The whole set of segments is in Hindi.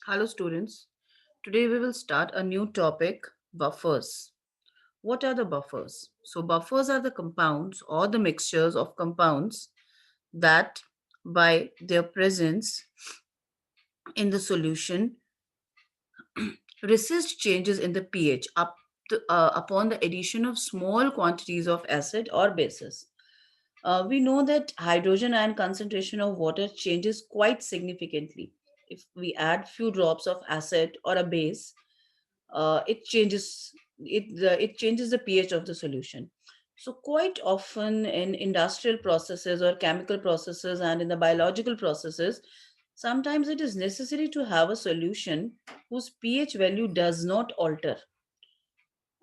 Hello, students. Today we will start a new topic, buffers. What are the buffers? So, buffers are the compounds or the mixtures of compounds that, by their presence in the solution, resist changes in the pH upon the addition of small quantities of acid or bases. We know that hydrogen ion concentration of water changes quite significantly. If we add few drops of acid or a base, it changes the pH of the solution. So quite often in industrial processes or chemical processes and in the biological processes, sometimes it is necessary to have a solution whose pH value does not alter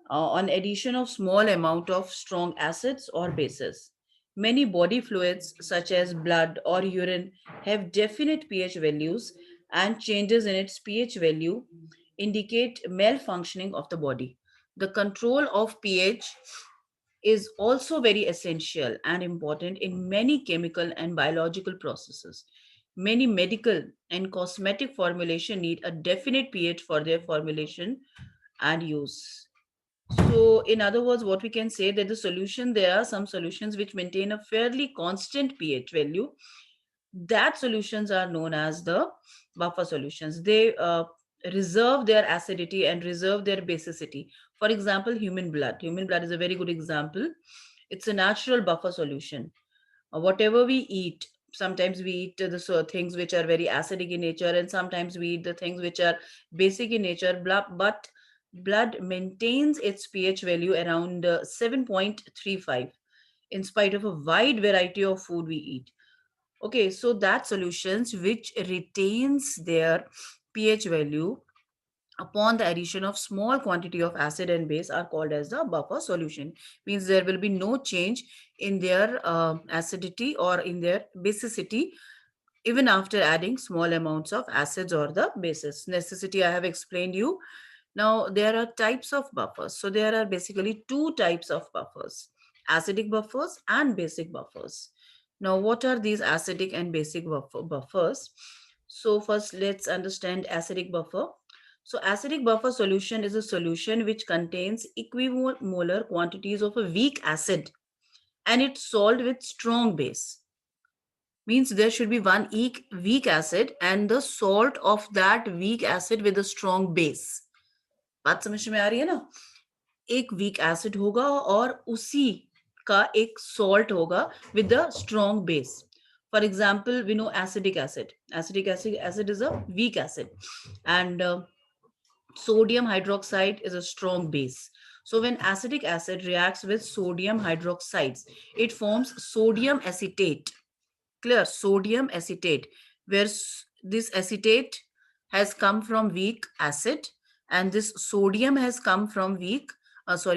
on addition of small amount of strong acids or bases. Many body fluids such as blood or urine have definite pH values, and changes in its pH value indicate malfunctioning of the body. The control of pH is also very essential and important in many chemical and biological processes. Many medical and cosmetic formulation need a definite pH for their formulation and use. So, in other words, what we can say that the solution, there are some solutions which maintain a fairly constant pH value. That solutions are known as the buffer solutions. They reserve their acidity and reserve their basicity. For example, human blood. Human blood is a very good example. It's a natural buffer solution. Whatever we eat, sometimes we eat things which are very acidic in nature, and sometimes we eat the things which are basic in nature. But blood maintains its pH value around 7.35 in spite of a wide variety of food we eat. Okay, so that solutions which retains their pH value upon the addition of small quantity of acid and base are called as the buffer solution. Means there will be no change in their acidity or in their basicity even after adding small amounts of acids or the bases. Necessity I have explained you. Now there are types of buffers. So there are basically two types of buffers: acidic buffers and basic buffers. Now what are these acidic and basic buffers? So first let's understand acidic buffer. So acidic buffer solution is a solution which contains equimolar quantities of a weak acid and it's solved with strong base. Means there should be one weak acid and the salt of that weak acid with a strong base. बात समझ में आ रही है ना? एक वीक एसिड होगा और उसी का एक सॉल्ट होगा with a strong base. For example, we know acidic acid. Acidic acid is a weak acid, and sodium hydroxide is a strong base. So when acidic acid reacts with sodium hydroxides, it forms sodium acetate. Clear? Sodium acetate, where this acetate has come from weak acid and this sodium has come from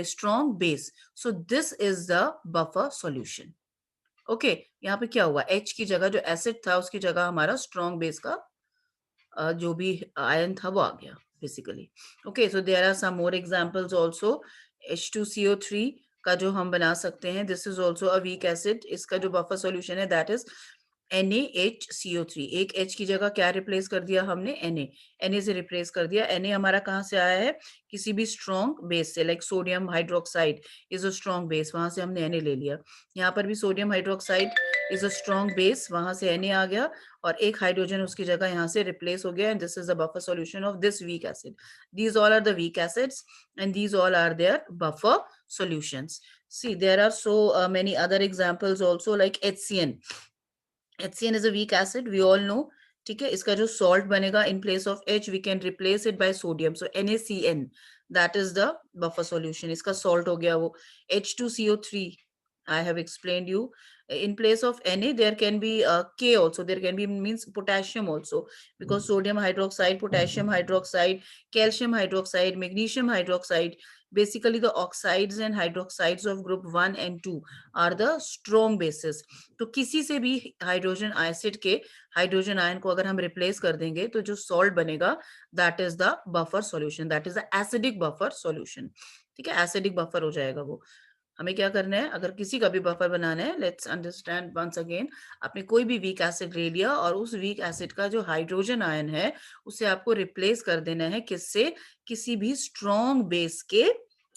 strong base. So this is the buffer solution. Okay यहाँ पे क्या हुआ, H की जगह जो एसिड था उसकी जगह हमारा स्ट्रॉन्ग बेस का जो भी आयन था वो आ गया basically. Okay, so there are some more examples also. H2CO3 का जो हम बना सकते हैं, this is also a weak acid. इसका जो बफर सॉल्यूशन है दैट इज NaHCO3. एक H की जगह क्या रिप्लेस कर दिया हमने, Na से रिप्लेस कर दिया. Na हमारा कहाँ से आया है, किसी भी स्ट्रॉन्ग बेस से, like sodium hydroxide is a strong base, वहां से हमने Na ले लिया. यहाँ पर भी sodium hydroxide is a strong base, वहां से Na आ गया और एक हाइड्रोजन उसकी जगह यहाँ से रिप्लेस हो गया. And this is the buffer solution of this weak acid. These all are the weak acids and these all are their buffer solutions. See, there are so many other examples also, like HCN. HCN is a weak acid, we all know. ठीक है, इसका जो salt बनेगा in place of H, we can replace it by sodium. So NaCN, that is the buffer solution. इसका salt हो गया वो. H2CO3, I have explained you. In place of Na, there can be K also. There can be means potassium also, because sodium hydroxide, potassium hydroxide, calcium hydroxide, magnesium hydroxide. Basically, the oxides and hydroxides of group 1 and 2 are the strong bases. तो किसी से भी हाइड्रोजन एसिड के हाइड्रोजन आयन को अगर हम रिप्लेस कर देंगे तो जो सॉल्ट बनेगा that is the buffer solution, that is the acidic buffer solution. ठीक है, एसिडिक बफर हो जाएगा वो. हमें क्या करना है, अगर किसी का भी बफर बनाना है, लेट्स अंडरस्टैंड वंस अगेन, आपने कोई भी वीक एसिड ले लिया और उस वीक एसिड का जो हाइड्रोजन आयन है उसे आपको रिप्लेस कर देना है किससे, किसी भी स्ट्रॉन्ग बेस के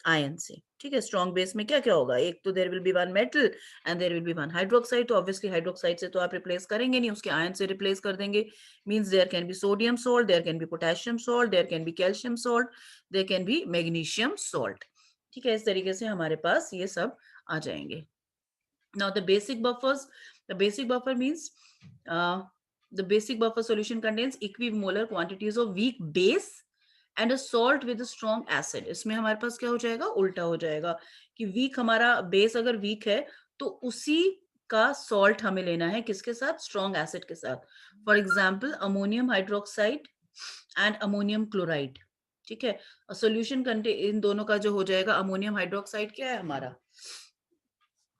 आयन से। ठीक है, स्ट्रॉन्ग बेस में क्या क्या होगा, एक तो there will be one metal and there will be one hydroxide, तो ऑब्वियसली हाइड्रोक्साइड से तो आप रिप्लेस करेंगे नहीं, उसके आयन से रिप्लेस कर देंगे। Means there can be sodium salt, there can be potassium salt, there can be calcium salt, there can be magnesium salt. ठीक है, इस तरीके से हमारे पास ये सब आ जाएंगे। Now the basic buffers, the basic buffer means the basic buffer solution contains equimolar quantities of weak base and a salt with a strong acid। इसमें हमारे पास क्या हो जाएगा, उल्टा हो जाएगा कि वीक, हमारा बेस अगर वीक है तो उसी का सॉल्ट हमें लेना है किसके साथ, स्ट्रॉन्ग एसिड के साथ। For example ammonium hydroxide and ammonium chloride. ठीक है, सोल्यूशन कंटे इन दोनों का जो हो जाएगा, अमोनियम हाइड्रोक्साइड क्या है हमारा,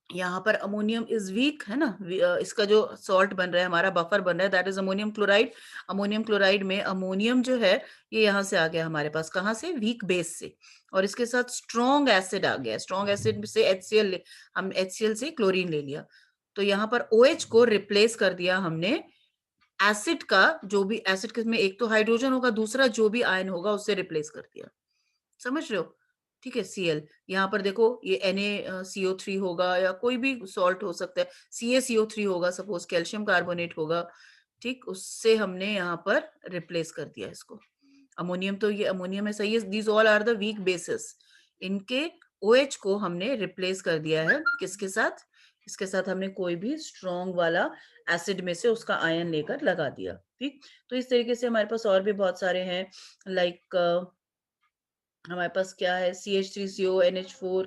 यहाँ पर अमोनियम इज वीक है ना, इसका जो सॉल्ट बन रहा है, हमारा बफर बन रहा है, that is ammonium chloride. Ammonium chloride में अमोनियम जो है ये यहाँ से आ गया हमारे पास, कहाँ से, वीक बेस से, और इसके साथ स्ट्रॉन्ग एसिड आ गया। स्ट्रॉन्ग एसिड से HCl, हम HCl से क्लोरीन ले लिया, तो यहाँ पर OH को रिप्लेस कर दिया हमने एसिड का, जो भी एसिड में एक तो हाइड्रोजन होगा, दूसरा जो भी आयन होगा उससे रिप्लेस कर दिया। समझ रहे हो? ठीक है, Cl, यहाँ पर देखो ये Na CO3 होगा या कोई भी सॉल्ट हो सकता है, CaCO3 होगा, सपोज कैल्शियम कार्बोनेट होगा। ठीक, उससे हमने यहाँ पर रिप्लेस कर दिया इसको। अमोनियम, तो ये अमोनियम है, सही है, these all are the weak bases. इनके OH को हमने रिप्लेस कर दिया है किसके साथ, इसके साथ हमने कोई भी स्ट्रॉन्ग वाला एसिड में से उसका आयन लेकर लगा दिया। ठीक, तो इस तरीके से हमारे पास और भी बहुत सारे हैं, लाइक हमारे पास क्या है, CH3CO, NH4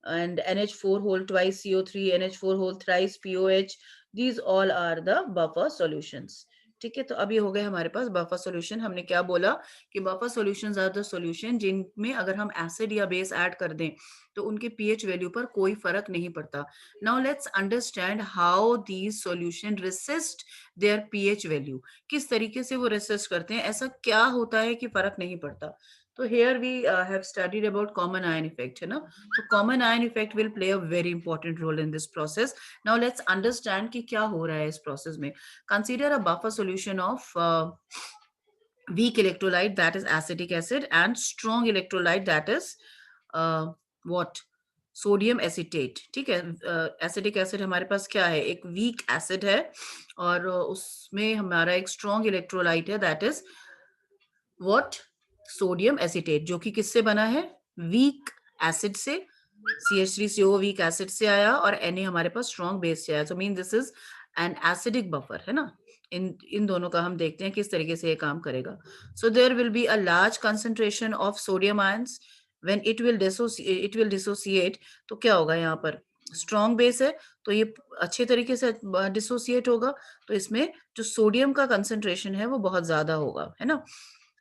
and NH4 whole twice CO3, NH4 whole thrice POH, these all are the buffer solutions। ठीक है, तो अब ये हो गए हमारे पास बफर सॉल्यूशन। हमने क्या बोला कि buffer solutions are the solution जिनमें अगर हम एसिड या बेस ऐड कर दें तो उनके पीएच वैल्यू पर कोई फर्क नहीं पड़ता। Now let's understand how these solution resist their pH value. किस तरीके से वो रेसिस्ट करते हैं, ऐसा क्या होता है कि फर्क नहीं पड़ता। तो here we have studied about common ion effect, है ना। तो common ion effect will play a very important role in this process। Now let's understand कि क्या हो रहा है इस process में। Consider a buffer solution of weak electrolyte, that is acetic acid, and strong electrolyte, that is what, sodium acetate. ठीक है, एसिटिक एसिड हमारे पास क्या है, एक वीक एसिड है, और उसमें हमारा एक स्ट्रॉन्ग इलेक्ट्रोलाइट है, that is what, sodium acetate, जो कि किससे बना है, वीक एसिड से। CH3CO वीक एसिड से आया और Na हमारे पास स्ट्रॉन्ग बेस से आया, so mean this is an acidic buffer, है ना। इन दोनों का हम देखते हैं किस तरीके से ये काम करेगा। So there will be a large concentration of sodium ions when it will dissociate. तो क्या होगा, यहाँ पर स्ट्रॉन्ग बेस है तो ये अच्छे तरीके से डिसोसिएट होगा, तो इसमें जो सोडियम का कंसंट्रेशन है वो बहुत ज्यादा होगा, है ना।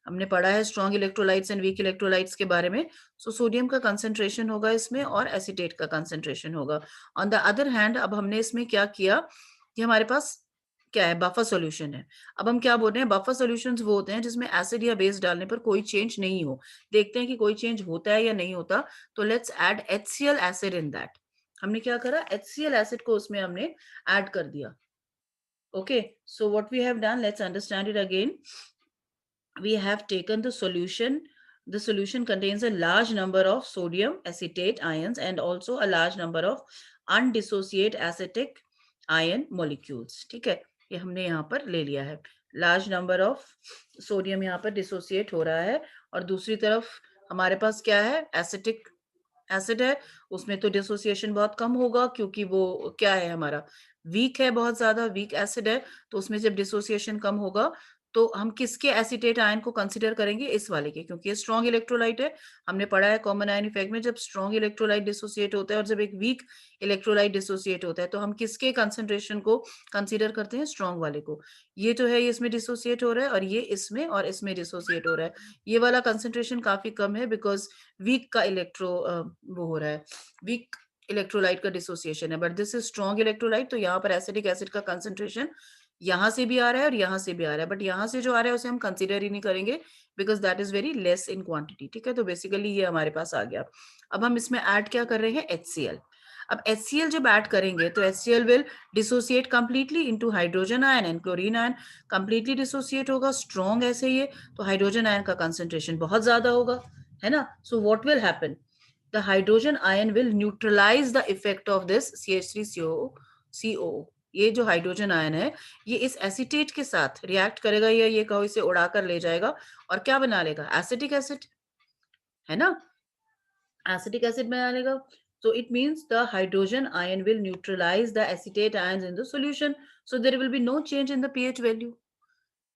हमने पढ़ा है strong electrolytes and weak electrolytes के बारे में। सो सोडियम का कंसंट्रेशन होगा इसमें और एसिटेट का कंसंट्रेशन होगा। ऑन द अदर हैंड, अब हमने इसमें क्या किया कि हमारे पास क्या है, बफर सॉल्यूशन है। अब हम क्या बोल रहे हैं, बफर सॉल्यूशंस वो होते हैं जिसमें एसिड या बेस डालने पर कोई चेंज नहीं हो। देखते हैं कि कोई चेंज होता है या नहीं होता। तो let's add HCl acid in that. हमने क्या करा, HCl एसिड को उसमें हमने ऐड कर दिया। Okay, so what we have done, let's understand it again. We have taken the solution. The solution contains a large number of sodium acetate ions and also a large number of undissociate acetic ion molecules। ठीक है, ये हमने यहाँ पर ले लिया है। लार्ज नंबर ऑफ सोडियम यहाँ पर डिसोसिएट हो रहा है, और दूसरी तरफ हमारे पास क्या है, एसिटिक एसिड है, उसमें तो डिसोसिएशन बहुत कम होगा क्योंकि वो क्या है, हमारा वीक है, बहुत ज्यादा वीक एसिड है, तो उसमें जब डिसोसिएशन कम होगा तो हम किसके एसिटेट आयन को कंसीडर करेंगे, इस वाले के, क्योंकि ये स्ट्रॉन्ग इलेक्ट्रोलाइट है। हमने पढ़ा है कॉमन आयन इफेक्ट में, जब स्ट्रॉन्ग इलेक्ट्रोलाइट डिसोसिएट होता है और जब एक वीक इलेक्ट्रोलाइट डिसोसिएट होता है तो हम किसके कंसेंट्रेशन को कंसीडर करते हैं, स्ट्रॉन्ग वाले को। ये जो है ये इसमें डिसोसिएट हो रहा है और ये इसमें और इसमें डिसोसिएट हो रहा है। ये वाला कंसेंट्रेशन काफी कम है बिकॉज वीक का वो हो रहा है, वीक इलेक्ट्रोलाइट का डिसोसिएशन है, but this is strong electrolyte. तो यहाँ पर एसिडिक एसिड का कंसेंट्रेशन यहाँ से भी आ रहा है और यहाँ से भी आ रहा है, बट यहाँ से जो आ रहा है उसे हम कंसीडर ही नहीं करेंगे because that is very less in quantity. ठीक है, तो बेसिकली ये हमारे पास आ गया। अब हम इसमें ऐड क्या कर रहे हैं, HCl। अब HCl जब ऐड करेंगे तो HCl will dissociate completely into hydrogen ion and chlorine ion, completely dissociate होगा, स्ट्रॉन्ग ऐसे ही है, तो हाइड्रोजन आयन का कंसंट्रेशन बहुत ज्यादा होगा, है ना। So what will happen, the hydrogen ion will neutralize the effect of this CH3CO। ये जो हाइड्रोजन आयन है ये इस एसिटेट के साथ रिएक्ट करेगा, या ये कहो इसे उड़ाकर ले जाएगा और क्या बना लेगा, एसिटिक एसिड, है ना, एसिटिक एसिड बना लेगा। So it means the hydrogen ion will neutralize the acetate ions in the solution. So there will be no change in the pH value.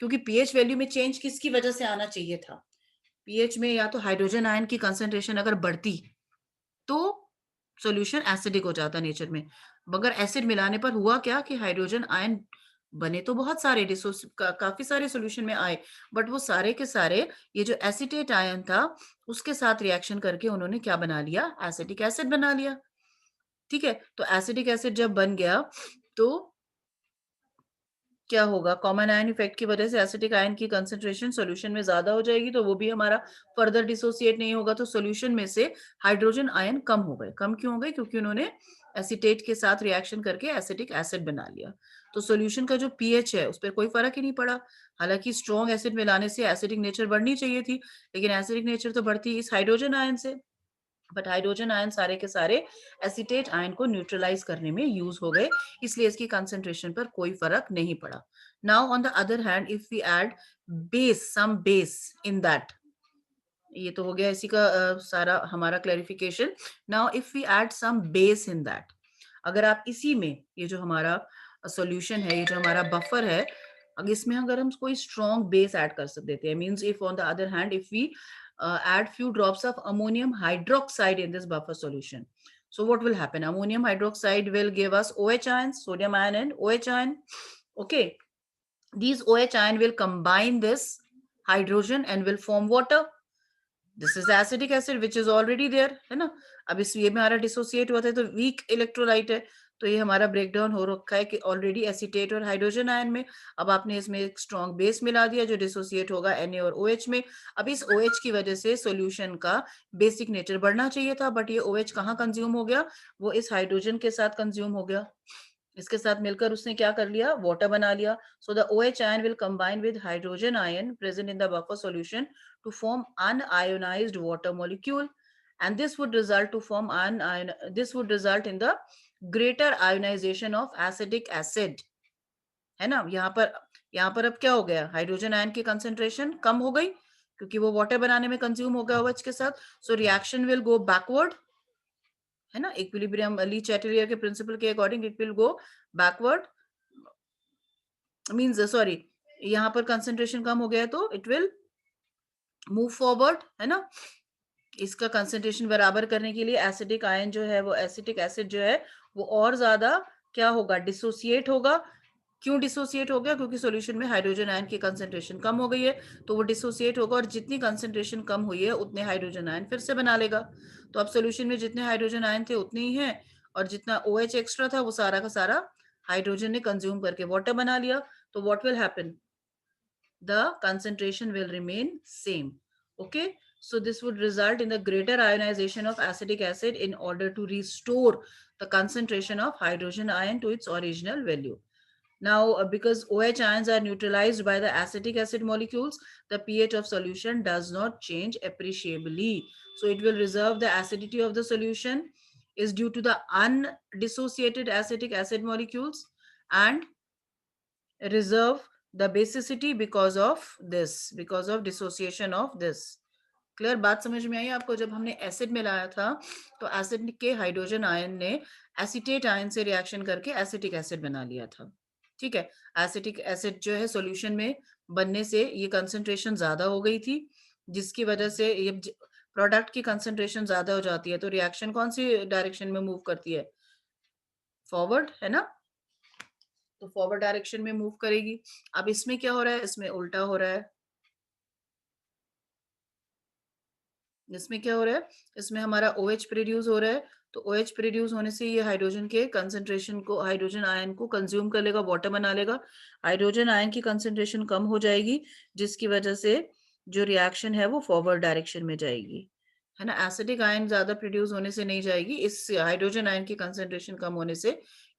क्योंकि pH वैल्यू में चेंज किसकी वजह से आना चाहिए था, pH में या तो हाइड्रोजन आयन की कंसंट्रेशन अगर बढ़ती तो सॉल्यूशन एसिडिक हो जाता नेचर में, मगर एसिड मिलाने पर हुआ क्या कि हाइड्रोजन आयन बने तो बहुत सारे काफी सारे सॉल्यूशन में आए, बट वो सारे के सारे ये जो एसिटेट आयन था उसके साथ रिएक्शन करके उन्होंने क्या बना लिया, एसिटिक एसिड बना लिया। ठीक है, तो एसिडिक एसिड जब बन गया तो क्या होगा, कॉमन आयन इफेक्ट की वजह से एसिटिक आयन की कंसंट्रेशन सॉल्यूशन में ज्यादा हो जाएगी, तो वो भी हमारा फर्दर डिसोसिएट नहीं होगा, तो सॉल्यूशन में से हाइड्रोजन आयन कम हो गए। कम क्यों हो गए, क्योंकि उन्होंने एसिटेट के साथ रिएक्शन करके एसिटिक एसिड बना लिया। तो सॉल्यूशन का जो पीएच है उस पर कोई फर्क ही नहीं पड़ा। हालांकि स्ट्रॉन्ग एसिड मिलाने से एसिडिक नेचर बढ़नी चाहिए थी, लेकिन एसिडिक नेचर तो बढ़ती इस हाइड्रोजन आयन से, बट हाइड्रोजन आयन सारे के सारे एसिटेट आयन को न्यूट्रलाइज करने में यूज हो गए, इसलिए इसकी कंसंट्रेशन पर कोई फर्क नहीं पड़ा। Now on the other hand if we add base, some base in that, ये तो हो गया इसी का सारा हमारा clarification. Now if we add some base in that, अगर आप इसी में ये जो हमारा सॉल्यूशन है, ये जो हमारा बफर है, अगर इसमें अगर हम कोई स्ट्रॉन्ग बेस ऐड कर सकते देते हैं, means if on the other hand if we add few drops of ammonium hydroxide in this buffer solution, so what will happen, ammonium hydroxide will give us OH ions, sodium ion and OH ion. Okay, these OH ion will combine this hydrogen and will form water. This is acidic acid which is already there, है ना। अब इस ये में हमारा डिसोसिएट हुआ था तो वीक इलेक्ट्रोलाइट है, तो ये हमारा ब्रेकडाउन हो रखा है कि ऑलरेडी एसिटेट और हाइड्रोजन आयन में। अब आपने इसमें एक स्ट्रॉन्ग बेस मिला दिया जो डिसोसिएट होगा Na और OH में। अब इस OH की वजह से सॉल्यूशन का बेसिक नेचर बढ़ना चाहिए था, बट ये OH कहाँ कंज्यूम हो गया, वो इस हाइड्रोजन के साथ कंज्यूम हो गया, इसके साथ मिलकर उसने क्या कर लिया, वाटर बना लिया। So the OH ion will combine with hydrogen ion present in the buffer solution to form unionized water molecule, and this would result in the greater ionization of acetic acid, है ना। यहाँ पर अब क्या हो गया, हाइड्रोजन आयन की कंसेंट्रेशन कम हो गई क्योंकि वो वाटर बनाने में कंज्यूम हो गया OH के साथ। So reaction will go backward, है ना, इक्विलिब्रियम ली चैटेलियर के प्रिंसिपल के according it will go backward, means sorry, यहाँ पर कंसेंट्रेशन कम हो गया तो इट विल मूव फॉरवर्ड, है ना। इसका कंसेंट्रेशन बराबर करने के लिए एसिडिक आयन जो है वो एसिटिक एसिड जो है वो और ज्यादा क्या होगा, डिसोसिएट होगा। क्यों डिसोसिएट हो गया, क्योंकि सॉल्यूशन में हाइड्रोजन आयन की कंसेंट्रेशन कम हो गई है, तो वो डिसोसिएट होगा और जितनी कंसेंट्रेशन कम हुई है उतने हाइड्रोजन आयन फिर से बना लेगा। तो अब सॉल्यूशन में जितने हाइड्रोजन आयन थे उतने ही हैं, और जितना OH एक्स्ट्रा था वो सारा का सारा हाइड्रोजन ने कंज्यूम करके वाटर बना लिया। तो what will happen, the concentration will remain same. Okay, so this would result in the greater ionization of acetic acid in order to restore the concentration of hydrogen ion to its original value. Now, because OH ions are neutralized by the acetic acid molecules, the pH of solution does not change appreciably. So it will reserve the acidity of the solution is due to the undissociated acetic acid molecules, and reserve the basicity because of dissociation of this. Clear बात समझ में आई आपको, जब हमने एसिड मिलाया था तो एसिड के हाइड्रोजन आयन ने एसिटेट आयन से रिएक्शन करके एसिटिक एसिड बना लिया था। ठीक है, एसिटिक एसिड जो है सॉल्यूशन में बनने से ये कंसंट्रेशन ज्यादा हो गई थी, जिसकी वजह से ये प्रोडक्ट की कंसंट्रेशन ज्यादा हो जाती है, तो रिएक्शन कौन सी डायरेक्शन में मूव करती है, फॉरवर्ड, है ना। तो फॉरवर्ड डायरेक्शन में मूव करेगी। अब इसमें क्या हो रहा है, इसमें उल्टा हो रहा है। इसमें क्या हो रहा है, इसमें हमारा OH प्रोड्यूस हो रहा है, तो OH प्रोड्यूस होने से ये हाइड्रोजन के कंसंट्रेशन को, हाइड्रोजन आयन को कंज्यूम कर लेगा, वाटर बना लेगा। हाइड्रोजन आयन की कंसंट्रेशन कम हो जाएगी, जिसकी वजह से जो रिएक्शन है वो फॉरवर्ड डायरेक्शन में जाएगी, है ना, एसिडिक आयन ज्यादा प्रोड्यूस होने से नहीं जाएगी, इस हाइड्रोजन आयन की कंसेंट्रेशन कम होने से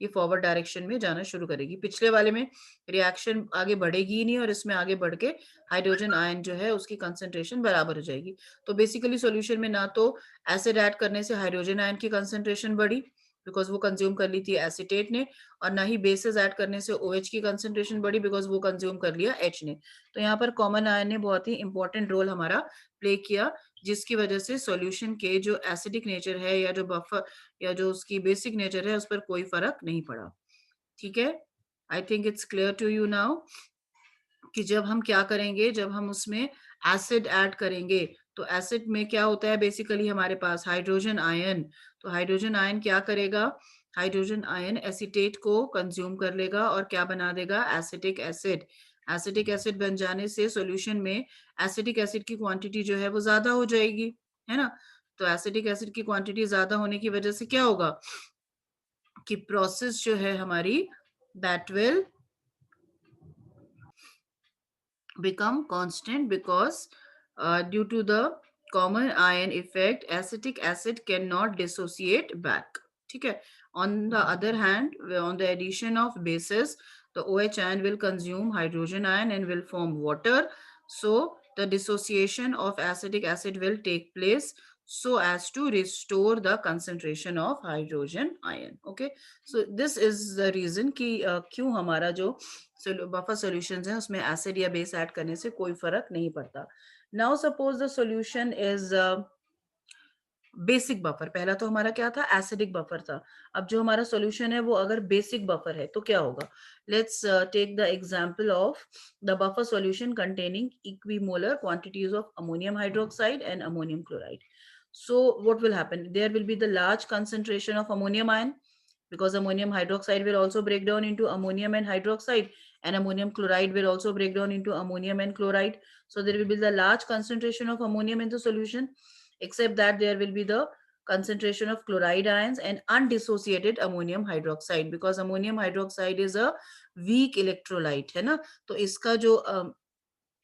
ये फॉरवर्ड डायरेक्शन में जाना शुरू करेगी। पिछले वाले में रिएक्शन आगे बढ़ेगी ही नहीं, और इसमें आगे बढ़ के हाइड्रोजन आयन जो है उसकी कंसेंट्रेशन बराबर हो जाएगी। तो बेसिकली सॉल्यूशन में ना तो एसिड ऐड करने से हाइड्रोजन आयन की कंसेंट्रेशन बढ़ी, बिकॉज वो कंज्यूम कर ली थी एसिटेट ने, और ना ही बेसिस ऐड करने से OH की कंसेंट्रेशन बढ़ी, बिकॉज वो कंज्यूम कर लिया H ने। तो यहाँ पर कॉमन आयन ने बहुत ही इंपॉर्टेंट रोल हमारा प्ले किया, जिसकी वजह से सॉल्यूशन के जो एसिडिक नेचर है या जो बफर या जो उसकी बेसिक नेचर है उस पर कोई फर्क नहीं पड़ा। ठीक है, I think it's clear to you now कि जब हम क्या करेंगे, जब हम उसमें एसिड ऐड करेंगे तो एसिड में क्या होता है, बेसिकली हमारे पास हाइड्रोजन आयन। तो हाइड्रोजन आयन क्या करेगा, हाइड्रोजन आयन एसीटेट को कंज्यूम कर लेगा और क्या बना देगा, एसिटिक एसिड। एसिटिक एसिड बन जाने से सॉल्यूशन में एसिटिक एसिड की क्वांटिटी जो है वो ज्यादा हो जाएगी, है ना। तो एसिटिक एसिड की क्वांटिटी ज्यादा होने की वजह से क्या होगा कि प्रोसेस जो है हमारी that will become constant, because due to the common ion effect acetic acid cannot dissociate back. ठीक है, on the other hand, on the addition of bases, the OH ion will consume hydrogen ion and will form water, so the dissociation of acetic acid will take place so as to restore the concentration of hydrogen ion. Okay, so this is the reason कि क्यों हमारा जो बफर सॉल्यूशंस हैं उसमें एसिड या बेस ऐड करने से कोई फर्क नहीं पड़ता। Now suppose the solution is basic buffer. पहला तो हमारा क्या था, एसिडिक बफर था। अब जो हमारा सॉल्यूशन है वो अगर बेसिक बफर है तो क्या होगा, let's take the example of the buffer solution containing equimolar quantities of ammonium hydroxide and ammonium chloride. So what will happen, there will be the large concentration of ammonium ion, because ammonium hydroxide will also break down into ammonium and hydroxide, and ammonium chloride will also break down into ammonium and chloride. So there will be the large concentration of ammonium in the solution, except that there will be the concentration of chloride ions and undissociated ammonium hydroxide, because ammonium hydroxide is a weak electrolyte, है ना। तो इसका जो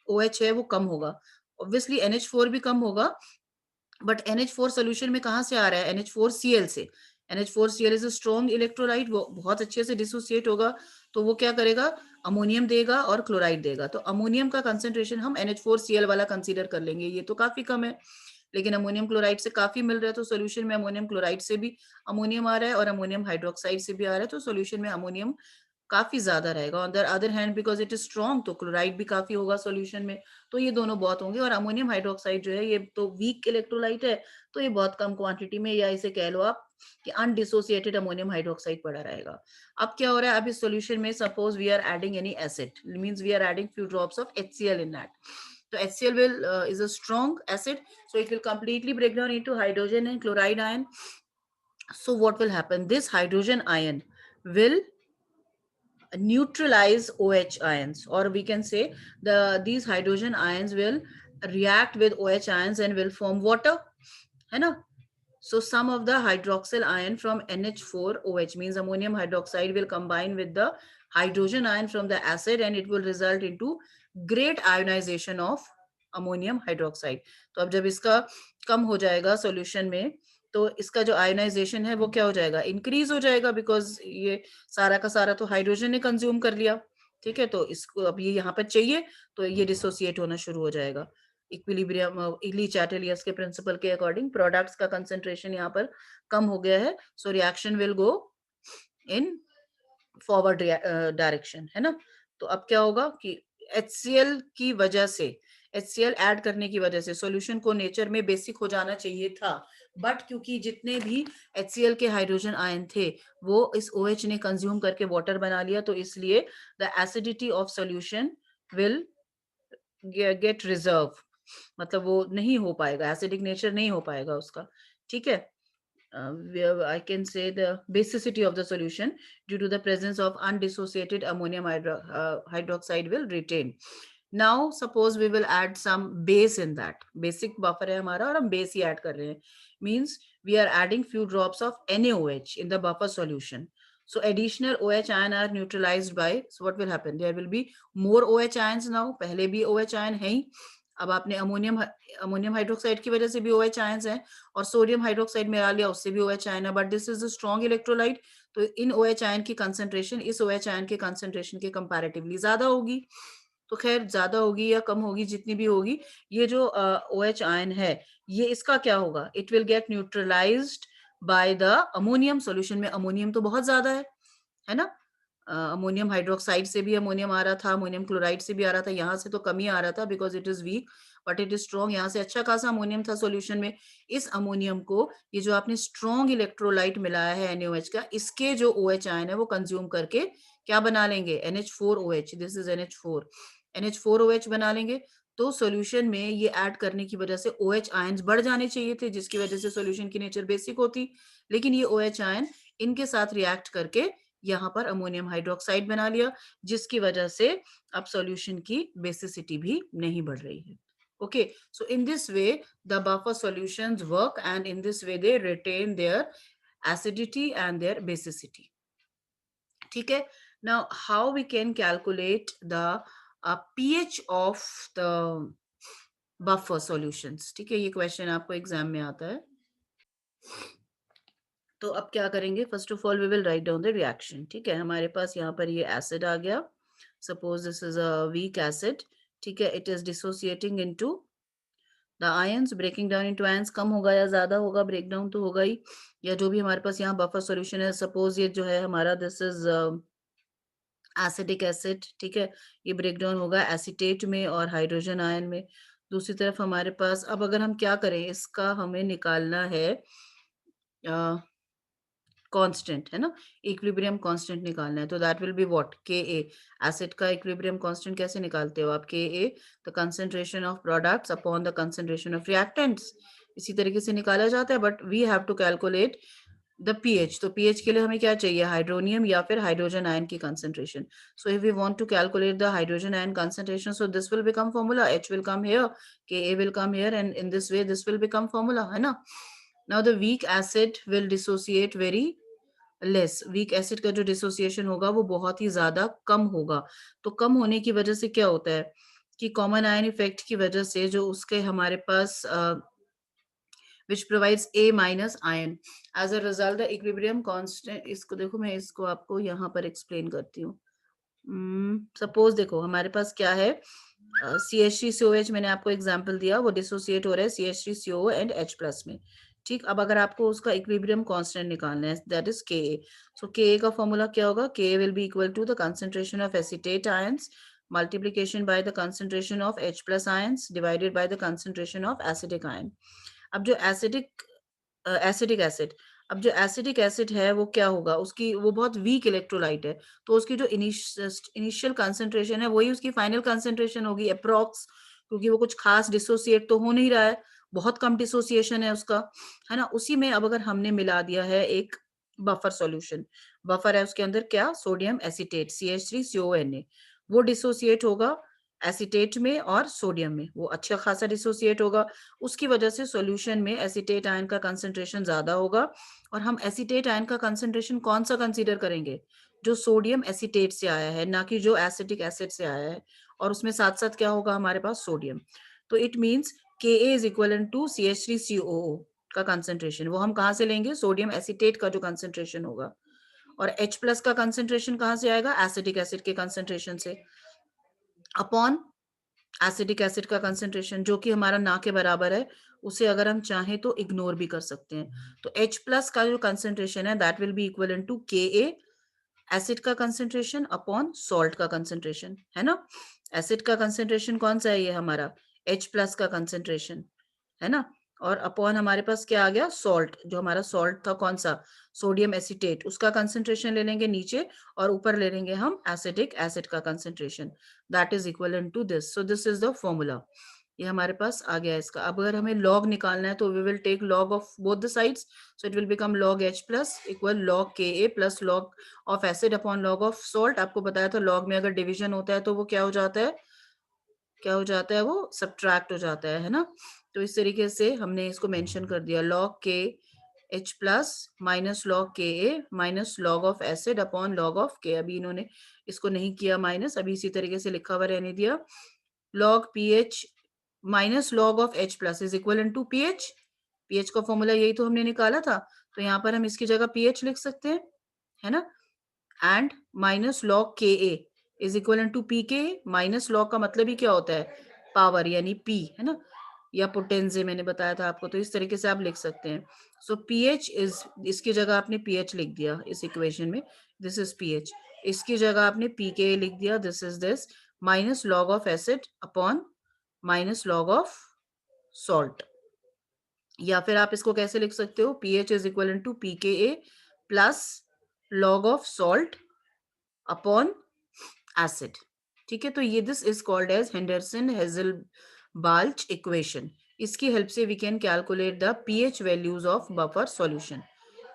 OH है वो कम होगा, ऑब्वियसली NH4 भी कम होगा, बट NH4 सोल्यूशन में कहां से आ रहा है, NH4Cl से। NH4Cl is a strong electrolyte, वो बहुत अच्छे से डिसोसिएट होगा, तो वो क्या करेगा, अमोनियम देगा और क्लोराइड देगा। तो अमोनियम का कंसेंट्रेशन हम NH4Cl वाला कंसीडर कर लेंगे, ये तो काफी कम है, लेकिन अमोनियम क्लोराइड से काफी मिल रहा है, तो सोल्यूशन में अमोनियम क्लोराइड से भी अमोनियम आ रहा है और अमोनियम हाइड्रोक्साइड से भी आ रहा है, तो सोल्यूशन में अमोनियम काफी ज्यादा रहेगा। On the other hand because it is strong, तो क्लोराइड भी काफी होगा सॉल्यूशन में, तो ये दोनों बहुत होंगे। और अमोनियम हाइड्रोक्साइड जो है ये तो वीक इलेक्ट्रोलाइट है, तो ये बहुत कम क्वांटिटी में, या इसे कह लो आप कि अनडिसोसिएटेड अमोनियम हाइड्रोक्साइड पड़ा रहेगा। अब क्या हो रहा है, अब इस सॉल्यूशन में suppose we are adding any acid, means we are adding few drops of HCl in that. तो HCl will is a strong acid, so it will completely break down into hydrogen and chloride ion. So what will happen, this hydrogen ion will neutralize OH ions, or we can say these hydrogen ions will react with OH ions and will form water, है ना। So some of the hydroxyl ion from NH4OH, means ammonium hydroxide, will combine with the hydrogen ion from the acid and it will result into great ionization of ammonium hydroxide. तो अब जब इसका कम हो जाएगा सॉल्यूशन में, तो इसका जो आयोनाइजेशन है वो क्या हो जाएगा, इंक्रीज हो जाएगा, बिकॉज ये सारा का सारा तो हाइड्रोजन ने कंज्यूम कर लिया। ठीक है, तो इसको अब ये यहाँ पर चाहिए, तो ये डिसोसिएट होना शुरू हो जाएगा। इक्विलिब्रियम इली चैटलियस के प्रिंसिपल के अकॉर्डिंग प्रोडक्ट्स का कंसेंट्रेशन यहाँ पर कम हो गया है, so reaction will go in forward direction, है ना। तो अब क्या होगा कि HCl की वजह से, HCl ऐड करने की वजह से सॉल्यूशन को नेचर में बेसिक हो जाना चाहिए था, बट क्योंकि जितने भी HCl के हाइड्रोजन आयन थे वो इस OH ने कंज्यूम करके वाटर बना लिया, तो इसलिए the acidity of solution will get reserve, मतलब वो नहीं हो पाएगा, एसिडिक नेचर नहीं हो पाएगा उसका। ठीक है, I can say the basicity of the solution due to the presence of undissociated ammonium hydroxide will retain. Now suppose we will add some base in that. Basic buffer है हमारा और हम base ही add कर रहे हैं, means we are adding few drops of NaOH in the buffer solution. So additional OH ion are neutralized by, so what will happen, there will be more OH ions now, पहले भी OH ion है ही, अब आपने अमोनियम हाइड्रोक्साइड की वजह से भी OH आयंस हैं, और सोडियम हाइड्रोक्साइड मिला लिया, उससे भी OH आयन है, but this is a strong electrolyte. तो इन OH आयन की कंसंट्रेशन इस OH आयन के कंसंट्रेशन के कंपैरेटिवली ज्यादा होगी। तो खैर ज्यादा होगी या कम होगी, जितनी भी होगी, ये जो OH आयन है, ये इसका क्या होगा, it will get neutralised by the ammonium. Solution में अमोनियम तो बहुत ज्यादा है ना। अमोनियम हाइड्रोक्साइड से भी अमोनियम आ रहा था, अमोनियम क्लोराइड से भी आ रहा था, यहाँ से तो कम ही आ रहा था because it is weak, but it is strong. यहाँ से अच्छा खासा अमोनियम था सॉल्यूशन में। इस अमोनियम को, ये जो आपने स्ट्रॉन्ग इलेक्ट्रोलाइट मिलाया है NaOH का, इसके जो OH आयन है वो कंज्यूम करके क्या बना लेंगे, NH4OH। दिस इज NH4OH बना लेंगे। तो सॉल्यूशन में ये ऐड करने की वजह से OH आयंस बढ़ जाने चाहिए थे, जिसकी वजह से सॉल्यूशन की नेचर बेसिक होती, लेकिन ये OH आयन इनके साथ रिएक्ट करके यहाँ पर अमोनियम हाइड्रोक्साइड बना लिया, जिसकी वजह से अब सॉल्यूशन की बेसिसिटी भी नहीं बढ़ रही है। Okay, so in this way the buffer solutions work, and in this way they retain their acidity and their basicity. ठीक है। Now how we can calculate the pH of the buffer solutions? ठीक है, ये क्वेश्चन आपको एग्जाम में आता है। तो अब क्या करेंगे, first of all we will write down the reaction. ठीक है, हमारे पास यहाँ पर ये एसिड आ गया, suppose this is a weak acid. ठीक है, it is dissociating into the ions, breaking down into ions. कम होगा या ज्यादा होगा, ब्रेक डाउन तो होगा ही। या जो भी हमारे पास यहाँ बफर सॉल्यूशन है, सपोज ये जो है हमारा, दिस इज एसिडिक एसिड। ठीक है, ये ब्रेक डाउन होगा एसीटेट में और हाइड्रोजन आयन में। दूसरी तरफ हमारे पास, अब अगर हम क्या करें, इसका हमें निकालना है कांस्टेंट, है ना, इक्विलिब्रियम कांस्टेंट निकालना है। तो that will be what, Ka। Acid का इक्विलिब्रियम कांस्टेंट कैसे निकालते हो आप, Ka the concentration of products upon the concentration of reactants. इसी तरीके से निकाला जाता है, but we have to calculate the pH। तो pH के लिए हमें क्या चाहिए, हाइड्रोनियम या फिर हाइड्रोजन आयन की concentration. So if we want to calculate the hydrogen ion concentration, so this will become formula, H will come here, Ka will come here, and in this way this will become formula, है ना। Now the weak acid will dissociate very less. Weak acid का जो डिसोसिएशन होगा वो बहुत ही ज्यादा कम होगा। तो कम होने की वजह से क्या होता है कि कॉमन आयन इफेक्ट की वजह से जो उसके हमारे पास which provides A minus ion, as a result the equilibrium constant, इसको देखो, मैं इसको आपको यहाँ पर एक्सप्लेन करती हूँ। सपोज देखो हमारे पास क्या है, CH3COH मैंने आपको एग्जांपल दिया, वो डिसोसिएट हो रहा है CH3CO एंड H प्लस में। ठीक, अब अगर आपको उसका इक्विलिब्रियम कांस्टेंट निकालना है, that is Ka। So Ka का फॉर्मूला क्या होगा, Ka will be equal to the concentration of acetate ions multiplication by the concentration of H plus ions divided by the concentration of acidic ion. अब जो एसिडिक एसिड, अब जो एसिडिक एसिड है वो क्या होगा, उसकी वो बहुत वीक इलेक्ट्रोलाइट है, तो उसकी जो इनिशियल कंसंट्रेशन है वही उसकी फाइनल कंसंट्रेशन होगी अप्रोक्स, क्योंकि वो कुछ खास डिसोसिएट तो हो नहीं रहा है, बहुत कम डिसोसिएशन है उसका, है ना। उसी में अब अगर हमने मिला दिया है एक बफर सॉल्यूशन, बफर है उसके अंदर क्या, सोडियम एसीटेट CH3CONA, वो डिसोसिएट होगा एसीटेट में और सोडियम में, वो अच्छा खासा डिसोसिएट होगा। उसकी वजह से सॉल्यूशन में एसीटेट आयन का कंसंट्रेशन ज्यादा होगा, और हम एसीटेट आयन का कंसंट्रेशन कौन सा कंसीडर करेंगे, जो सोडियम एसीटेट से आया है, ना कि जो एसिटिक एसिड से आया है, और उसमें साथ साथ क्या होगा हमारे पास, सोडियम। तो it means Ka is equal to CH3COO का कंसंट्रेशन, वो हम कहाँ से लेंगे, सोडियम एसीटेट का जो कंसंट्रेशन होगा, और H प्लस का कंसंट्रेशन कहाँ से आएगा, एसिटिक एसिड के कंसंट्रेशन से, अपॉन एसिडिक एसिड का कंसंट्रेशन, जो कि हमारा ना के बराबर है, उसे अगर हम चाहें तो इग्नोर भी कर सकते हैं। तो H प्लस का जो कंसंट्रेशन है that will be equal to Ka acid का कंसंट्रेशन अपॉन सॉल्ट का कंसंट्रेशन, है ना। एसिड का कंसंट्रेशन कौन सा है, ये हमारा H प्लस का कंसंट्रेशन, है ना। और अपॉन हमारे पास क्या आ गया, सॉल्ट, जो हमारा सॉल्ट था कौन सा, सोडियम एसीटेट, उसका कंसंट्रेशन ले लेंगे नीचे, और ऊपर ले लेंगे हम एसिडिक एसिड का concentration, that is equal to this. So this is the formula, ये हमारे पास आ गया इसका। अब अगर हमें लॉग निकालना है तो we will take log of both the sides, so it will become log H plus equal log Ka plus log of acid upon log of salt. आपको बताया था लॉग में अगर डिवीजन होता है तो वो क्या हो जाता है, क्या हो जाता है, वो सब्ट्रैक्ट हो जाता है ना। तो इस तरीके से हमने इसको मेंशन कर दिया, लॉग के H plus minus log K A minus log of acid upon log of K. अभी इन्होंने इसको नहीं किया माइनस, अभी इसी तरीके से लिखा हुआ रहने दिया, log P H minus log of H plus is equal to pH. PH का फॉर्मूला यही तो हमने निकाला था, तो यहाँ पर हम इसकी जगह पीएच लिख सकते हैं, है ना। And minus log K A is equal to P के। माइनस लॉग का मतलब ही क्या होता है, पावर यानी पी, है ना, या पोटेंजे मैंने बताया था आपको, तो इस तरीके से आप लिख सकते हैं। सो पीएच इज, इसकी जगह आपने पीएच लिख दिया इस इक्वेशन में, दिस इज पीएच। इसकी जगह आपने पी के लिख दिया, this is this, minus log of acid upon minus log of salt. या फिर आप इसको कैसे लिख सकते हो, pH is equal to P K A plus log of salt upon acid. ठीक है, तो ये this is called as Henderson Hasselbalch equation. इसकी हेल्प से we can calculate the pH values of buffer solution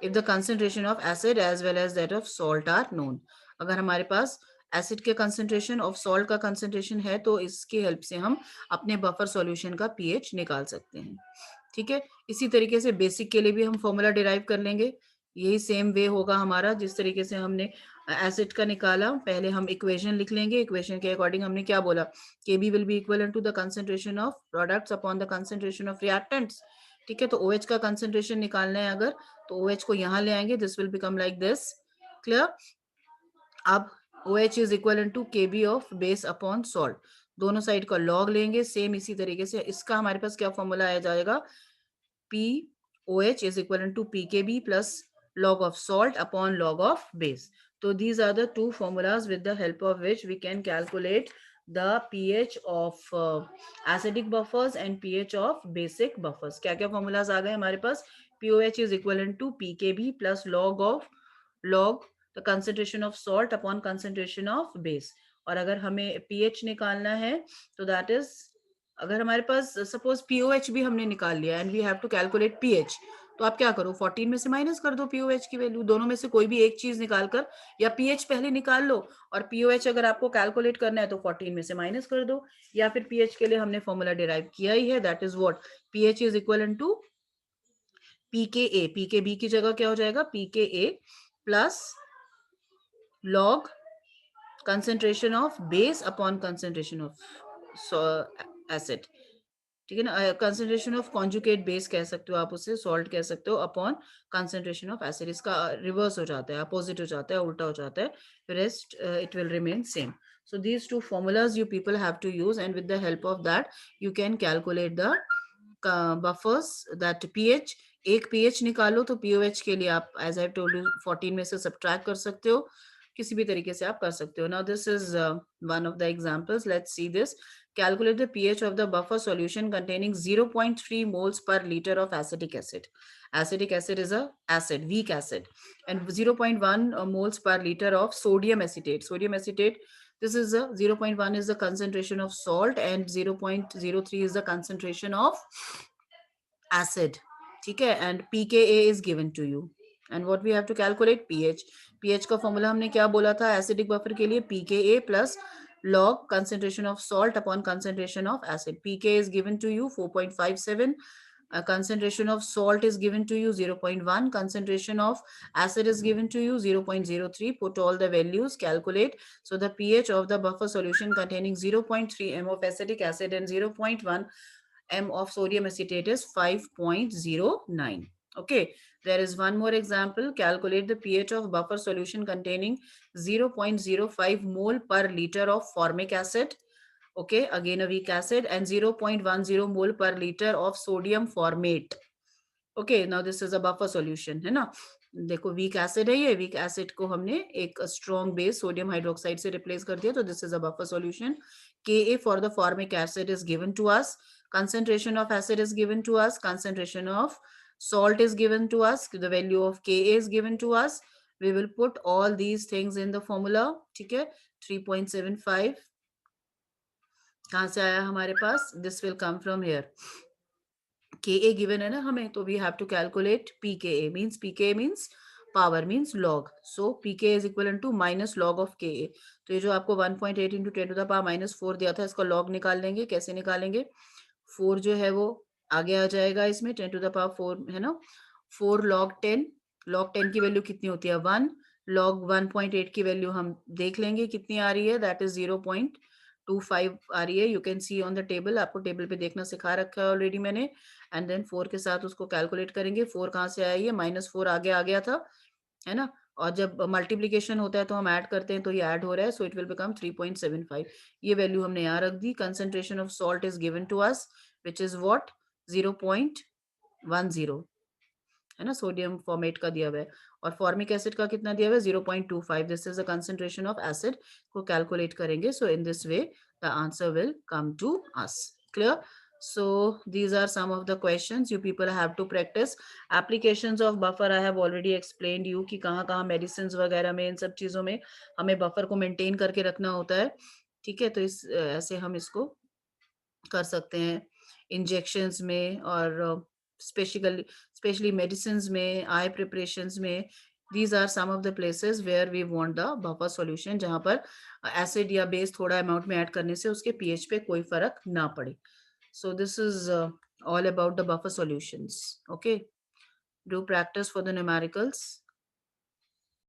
if the concentration of acid as well as that of salt are known. अगर हमारे पास एसिड के कंसंट्रेशन और सॉल्ट का कंसंट्रेशन है, तो इसकी हेल्प से हम अपने बफर सॉल्यूशन का पीएच निकाल सकते हैं। ठीक है, इसी तरीके से बेसिक के लिए भी हम फॉर्मूला डिराइव कर लेंगे। यही सेम वे होगा हमारा, जिस तरीके से हमने एसिड का निकाला। पहले हम इक्वेशन लिख लेंगे, इक्वेशन के अकॉर्डिंग हमने क्या बोला, Kb will be equal to the concentration of products upon the concentration of reactants. ठीक है, तो OH का कंसंट्रेशन निकालना है अगर, तो OH को यहाँ ले आएंगे, this will become like this. Clear. अब OH is equal to Kb of base upon salt, दोनों साइड का लॉग लेंगे। सेम इसी तरीके से इसका हमारे पास क्या फॉर्मूला आया जाएगा, POH is equivalent to PKB plus log of salt upon log of base. So these are the two formulas with the help of which we can calculate the pH of acidic buffers and pH of basic buffers. क्या क्या formulas आ गए हमारे पास, POH is equivalent to PKB plus log the concentration of salt upon concentration of base. और अगर हमें pH निकालना है तो that is, अगर हमारे पास सपोज पीओएच भी हमने निकाल लिया and we have to calculate pH, तो आप क्या करो, 14 में से माइनस कर दो पीओएच की वैल्यू, दोनों में से कोई भी एक चीज निकाल कर, या पीएच पहले निकाल लो और पीओएच अगर आपको कैलकुलेट करना है तो 14 में से माइनस कर दो। या फिर पीएच के लिए हमने फॉर्मूला डिराइव किया ही है, that is what, pH is equal to pKa. PKb की जगह क्या हो जाएगा, pKa plus log concentration of base upon concentration of acid. ठीक है ना, कंसेंट्रेशन ऑफ कॉन्जुगेट बेस कह सकते हो आप उसे, सॉल्ट कह सकते हो, अपॉन कंसेंट्रेशन ऑफ एसिड। इसका रिवर्स हो जाता है, अपोजिट हो जाता है, उल्टा हो जाता है, rest it will remain same. So these two formulas you people have to use, and with the help of that you can calculate the buffers, that pH। एक pH निकालो तो pOH के लिए आप as I told you 14 में से subtract कर सकते हो, किसी भी तरीके से आप कर सकते हो। Now this is one of the examples, let's see this। Calculate the pH of the buffer solution containing 0.3 moles per liter of acetic acid. Acetic acid is a acid, weak acid, and 0.1 moles per liter of sodium acetate. Sodium acetate, this is a 0.1 is the concentration of salt and 0.03 is the concentration of acid. ठीक है, and pKa is given to you, and what we have to calculate, pH। pH का फॉर्मूला हमने क्या बोला था एसिडिक बफर के लिए, pKa plus log concentration of salt upon concentration of acid। pK is given to you 4.57, concentration of salt is given to you 0.1, concentration of acid is given to you 0.03, put all the values, calculate। So the pH of the buffer solution containing 0.3 m of acetic acid and 0.1 m of sodium acetate is 5.09. Okay, there is one more example. Calculate the pH of buffer solution containing 0.05 mole per liter of formic acid. Okay, again a weak acid, and 0.10 mole per liter of sodium formate. Okay, now this is a buffer solution, है ना। देखो वीक एसिड है ये, वीक एसिड को हमने एक स्ट्रॉन्ग बेस सोडियम हाइड्रोक्साइड से रिप्लेस कर दिया, तो this is a buffer solution. Ka for the formic acid is given to us, concentration of acid is given to us, concentration of salt is given to us, the value of Ka is given to us। we will put all these things in the formula। ठीक है, 3.75 कहाँ से आया हमारे पास, this will come from here। Ka given है ना हमें, तो we have to calculate pKa, means pKa means power means log, so pK is equivalent to minus log of Ka। तो ये जो आपको 1.8 into 10 to the power minus 4 दिया था, इसका log निकाल लेंगे। कैसे निकालेंगे, 4 जो है वो आगे आ जाएगा इसमें, 10 to the power 4 है ना, 4 log 10, log 10 की वैल्यू कितनी होती है 1, log 1.8 की वैल्यू हम देख लेंगे कितनी आ रही है, दैट इज 0.2 0.25 आ रही है, you can see on the table, आपको टेबल पे देखना सिखा रखा है ऑलरेडी मैंने। एंड देन 4 के साथ उसको कैलकुलेट करेंगे। 4 कहाँ से आया, ये -4 आगे आ गया था, है ना? और जब मल्टीप्लिकेशन होता है तो हम ऐड करते हैं, तो ये ऐड हो रहा है, सो इट विल बिकम 3.75। ये वैल्यू हमने यहाँ रख दी। Concentration of salt is given to us which is what, 0.10, है ना? सोडियम फॉर्मेट का दिया हुआ है। और फॉर्मिक एसिड का कितना दिया हुआ है, 0.25। This is the concentration of acid, को कैलकुलेट करेंगे। So in this way the answer will come to us. Clear? So these are some of the questions you people have to practice. Applications of buffer I have already explained you कि कहाँ कहाँ medicines वगैरह में, इन सब चीजों में हमें बफर को मेंटेन करके रखना होता है। ठीक है, तो इस ऐसे हम इसको कर सकते हैं इंजेक्शंस में, और स्पेशली मेडिसिन में, आई प्रिपरेशंस में। These are some of the places where we want the buffer solution, जहां पर एसिड या बेस थोड़ा अमाउंट में ऐड करने से उसके पीएच पे कोई फर्क ना पड़े। सो this is all about the buffer solutions. Okay, do practice for the numericals.